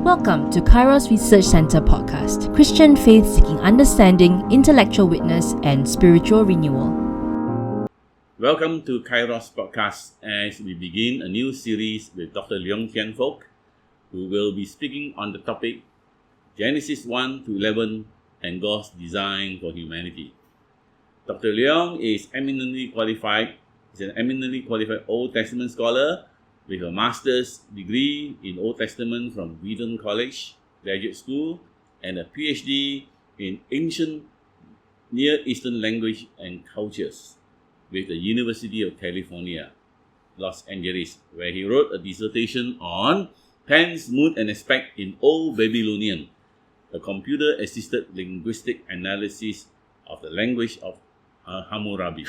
Welcome to Kairos Research Center podcast, Christian faith seeking understanding, intellectual witness, and spiritual renewal. Welcome to Kairos-podcast as we begin a new series with Dr. Leong Tian Fook, who will be speaking on the topic Genesis 1 to 11 and God's design for humanity. Dr. Leong is an eminently qualified Old Testament scholar with a master's degree in Old Testament from Wheaton College Graduate School and a PhD in Ancient Near Eastern Language and Cultures with the University of California, Los Angeles, where he wrote a dissertation on tense, mood, and aspect in Old Babylonian, a computer-assisted linguistic analysis of the language of Hammurabi.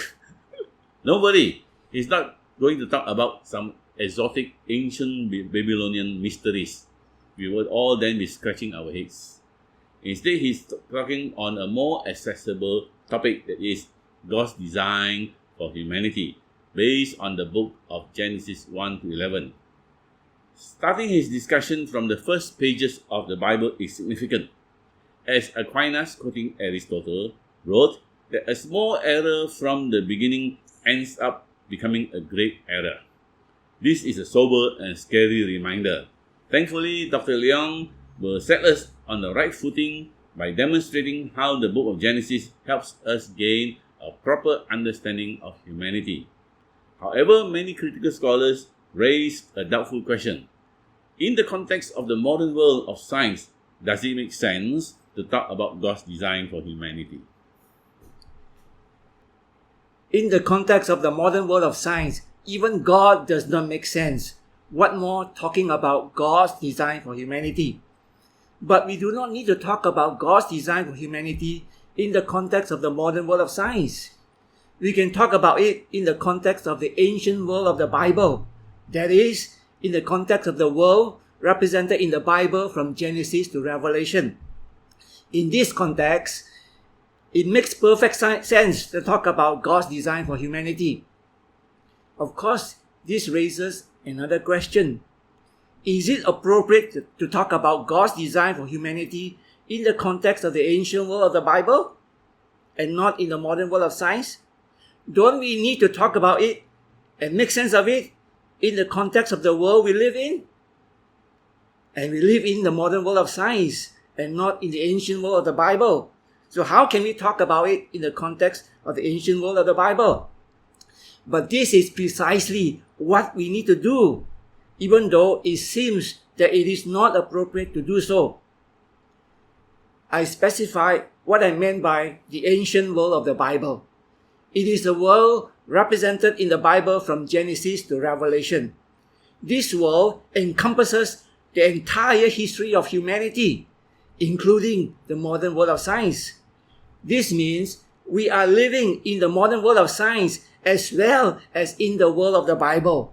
Don't worry, he's not going to talk about some exotic ancient Babylonian mysteries. We would all then be scratching our heads. Instead, he's talking on a more accessible topic, that is God's design for humanity, based on the book of Genesis 1 to 11. Starting his discussion from the first pages of the Bible is significant, as Aquinas, quoting Aristotle, wrote that a small error from the beginning ends up becoming a great error. This is a sober and scary reminder. Thankfully, Dr. Leong will set us on the right footing by demonstrating how the book of Genesis helps us gain a proper understanding of humanity. However, many critical scholars raise a doubtful question. In the context of the modern world of science, does it make sense to talk about God's design for humanity? In the context of the modern world of science, even God does not make sense. What more talking about God's design for humanity? But we do not need to talk about God's design for humanity in the context of the modern world of science. We can talk about it in the context of the ancient world of the Bible. That is, in the context of the world represented in the Bible from Genesis to Revelation. In this context, it makes perfect sense to talk about God's design for humanity. Of course, this raises another question. Is it appropriate to talk about God's design for humanity in the context of the ancient world of the Bible and not in the modern world of science? Don't we need to talk about it and make sense of it in the context of the world we live in? And we live in the modern world of science and not in the ancient world of the Bible. So how can we talk about it in the context of the ancient world of the Bible? But this is precisely what we need to do, even though it seems that it is not appropriate to do so. I specified what I meant by the ancient world of the Bible. It is the world represented in the Bible from Genesis to Revelation. This world encompasses the entire history of humanity, including the modern world of science. This means we are living in the modern world of science as well as in the world of the Bible.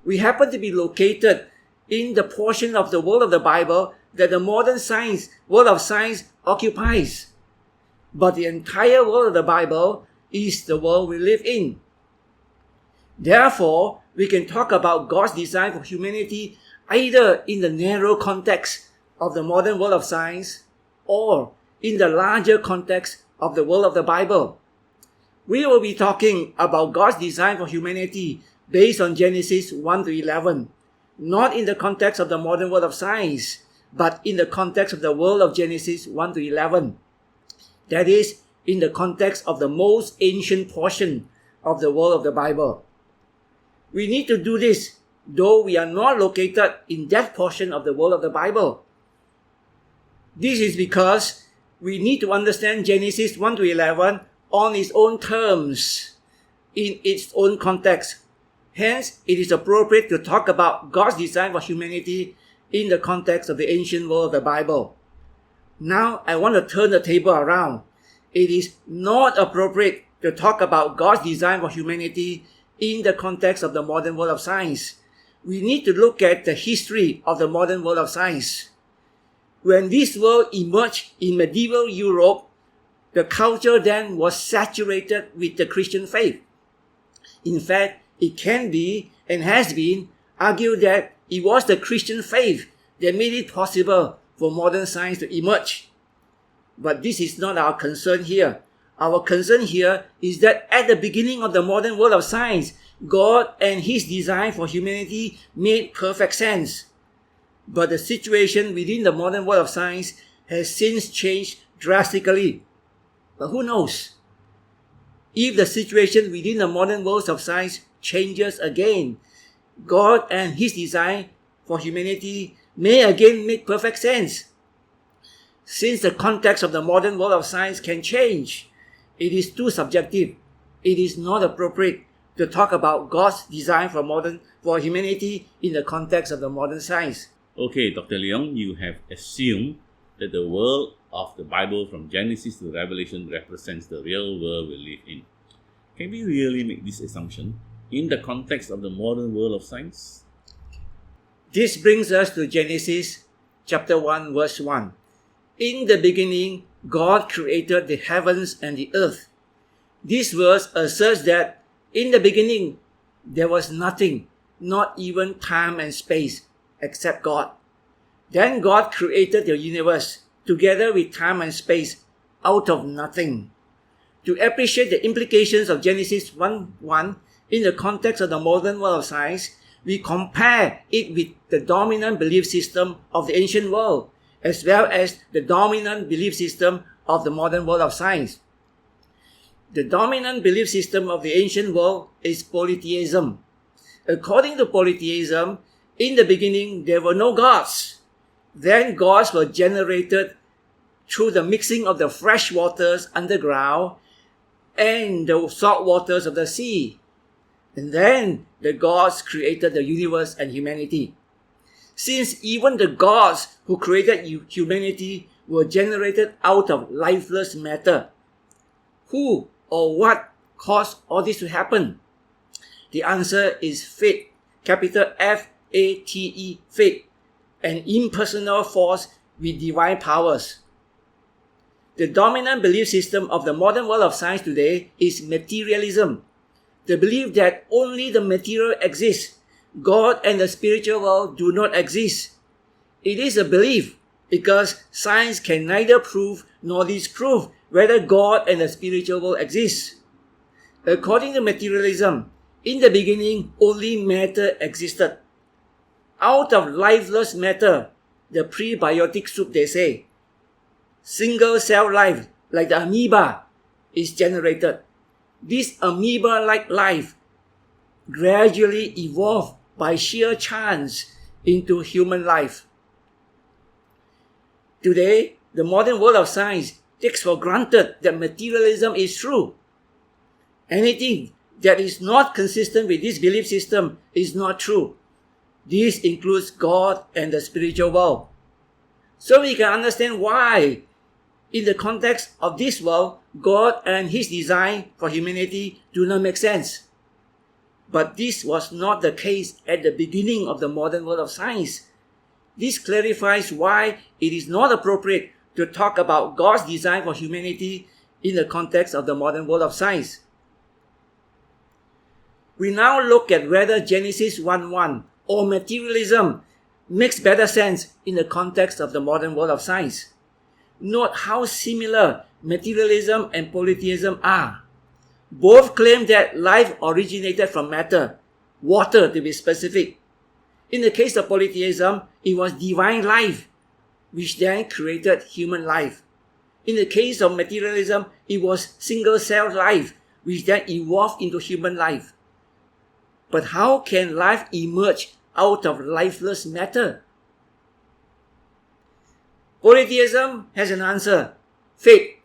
We happen to be located in the portion of the world of the Bible that the modern world of science occupies. But the entire world of the Bible is the world we live in. Therefore, we can talk about God's design for humanity either in the narrow context of the modern world of science or in the larger context of the world of the Bible. We will be talking about God's design for humanity based on Genesis 1 to 11, not in the context of the modern world of science, but in the context of the world of Genesis 1 to 11. That is, in the context of the most ancient portion of the world of the Bible. We need to do this, though we are not located in that portion of the world of the Bible. This is because we need to understand Genesis 1 to 11 on its own terms, in its own context. Hence, it is appropriate to talk about God's design for humanity in the context of the ancient world of the Bible. Now, I want to turn the table around. It is not appropriate to talk about God's design for humanity in the context of the modern world of science. We need to look at the history of the modern world of science. When this world emerged in medieval Europe, the culture then was saturated with the Christian faith. In fact, it can be and has been argued that it was the Christian faith that made it possible for modern science to emerge. But this is not our concern here. Our concern here is that at the beginning of the modern world of science, God and His design for humanity made perfect sense. But the situation within the modern world of science has since changed drastically. But who knows? If the situation within the modern world of science changes again, God and His design for humanity may again make perfect sense. Since the context of the modern world of science can change, it is too subjective. It is not appropriate to talk about God's design for humanity in the context of the modern science. Okay, Dr. Leong, you have assumed that the world of the Bible from Genesis to Revelation represents the real world we live in. Can we really make this assumption in the context of the modern world of science? This brings us to Genesis chapter 1 verse 1. In the beginning, God created the heavens and the earth. This verse asserts that in the beginning, there was nothing, not even time and space, except God. Then God created the universe together with time and space out of nothing. To appreciate the implications of Genesis 1:1 in the context of the modern world of science, we compare it with the dominant belief system of the ancient world, as well as the dominant belief system of the modern world of science. The dominant belief system of the ancient world is polytheism. According to polytheism, in the beginning there were no gods. Then gods were generated through the mixing of the fresh waters underground and the salt waters of the sea. And then the gods created the universe and humanity. Since even the gods who created humanity were generated out of lifeless matter, who or what caused all this to happen? The answer is fate, capital F-A-T-E, fate, an impersonal force with divine powers. The dominant belief system of the modern world of science today is materialism, the belief that only the material exists. God and the spiritual world do not exist. It is a belief because science can neither prove nor disprove whether God and the spiritual world exist. According to materialism, in the beginning only matter existed. Out of lifeless matter, the prebiotic soup, they say, single cell life like the amoeba is generated. This amoeba-like life gradually evolved by sheer chance into human life. Today, the modern world of science takes for granted that materialism is true. Anything that is not consistent with this belief system is not true. This includes God and the spiritual world. So we can understand why, in the context of this world, God and His design for humanity do not make sense. But this was not the case at the beginning of the modern world of science. This clarifies why it is not appropriate to talk about God's design for humanity in the context of the modern world of science. We now look at whether Genesis 1:1 or materialism makes better sense in the context of the modern world of science. Note how similar materialism and polytheism are. Both claim that life originated from matter, water to be specific. In the case of polytheism, it was divine life, which then created human life. In the case of materialism, it was single-cell life, which then evolved into human life. But how can life emerge out of lifeless matter? Polytheism has an answer: fate.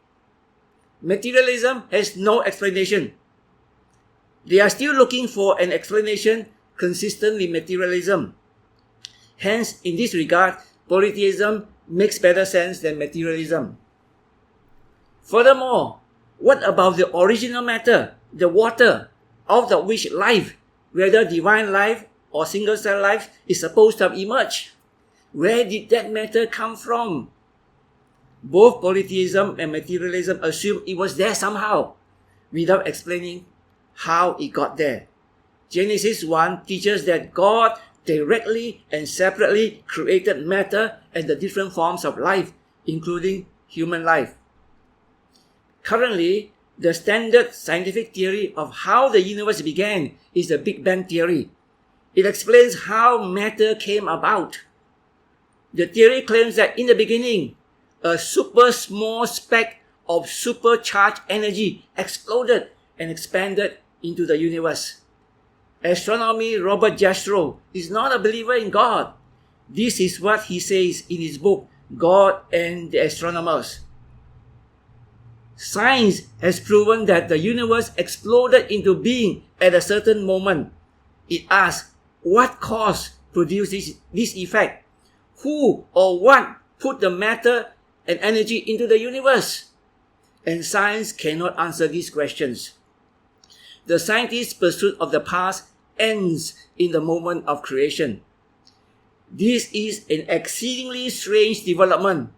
Materialism has no explanation. They are still looking for an explanation consistent with materialism. Hence, in this regard, polytheism makes better sense than materialism. Furthermore, what about the original matter, the water, out of which life, whether divine life or single-cell life, is supposed to have emerged? Where did that matter come from? Both polytheism and materialism assume it was there somehow, without explaining how it got there. Genesis 1 teaches that God directly and separately created matter and the different forms of life, including human life. Currently, the standard scientific theory of how the universe began is the Big Bang theory. It explains how matter came about. The theory claims that in the beginning, a super small speck of supercharged energy exploded and expanded into the universe. Astronomy Robert Jastrow is not a believer in God. This is what he says in his book, God and the Astronomers. Science has proven that the universe exploded into being at a certain moment. It asks, what cause produced this effect? Who or what put the matter and energy into the universe? And science cannot answer these questions. The scientist's pursuit of the past ends in the moment of creation. This is an exceedingly strange development,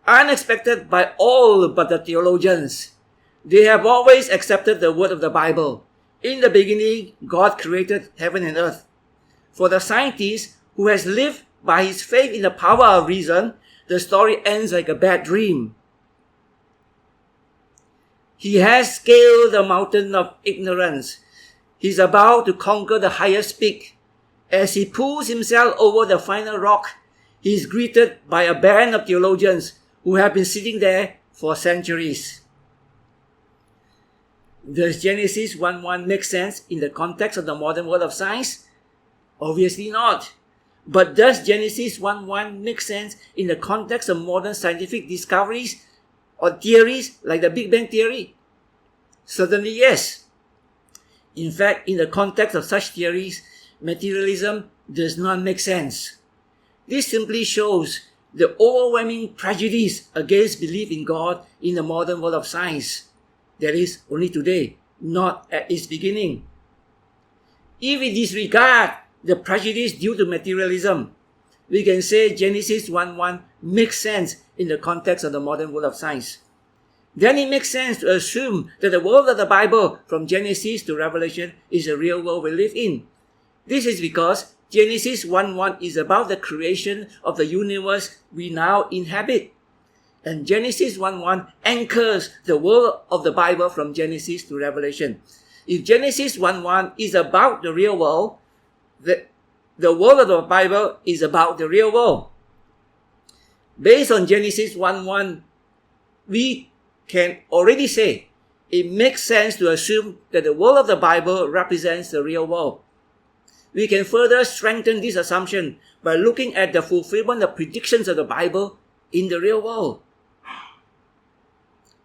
unexpected by all but the theologians. They have always accepted the word of the Bible. In the beginning, God created heaven and earth. For the scientist who has lived by his faith in the power of reason, the story ends like a bad dream. He has scaled the mountain of ignorance. He's about to conquer the highest peak. As he pulls himself over the final rock, he is greeted by a band of theologians who have been sitting there for centuries. Does Genesis 1:1 make sense in the context of the modern world of science? Obviously not. But does Genesis 1:1 make sense in the context of modern scientific discoveries or theories like the Big Bang theory? Certainly yes. In fact, in the context of such theories, materialism does not make sense. This simply shows the overwhelming prejudice against belief in God in the modern world of science. That is, only today, not at its beginning. If we disregard the prejudice due to materialism, we can say Genesis 1:1 makes sense in the context of the modern world of science. Then it makes sense to assume that the world of the Bible, from Genesis to Revelation, is the real world we live in. This is because Genesis 1:1 is about the creation of the universe we now inhabit. And Genesis 1:1 anchors the world of the Bible from Genesis to Revelation. If Genesis 1:1 is about the real world, the world of the Bible is about the real world. Based on Genesis 1:1, we can already say it makes sense to assume that the world of the Bible represents the real world. We can further strengthen this assumption by looking at the fulfillment of predictions of the Bible in the real world,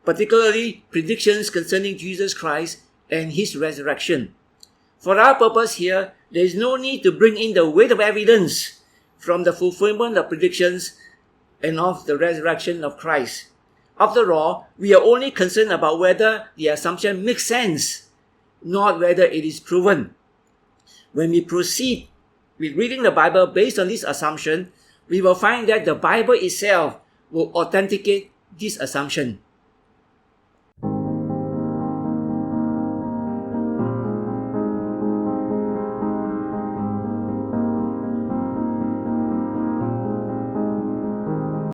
particularly predictions concerning Jesus Christ and his resurrection. For our purpose here, there is no need to bring in the weight of evidence from the fulfillment of predictions and of the resurrection of Christ. After all, we are only concerned about whether the assumption makes sense, not whether it is proven. When we proceed with reading the Bible based on this assumption, we will find that the Bible itself will authenticate this assumption.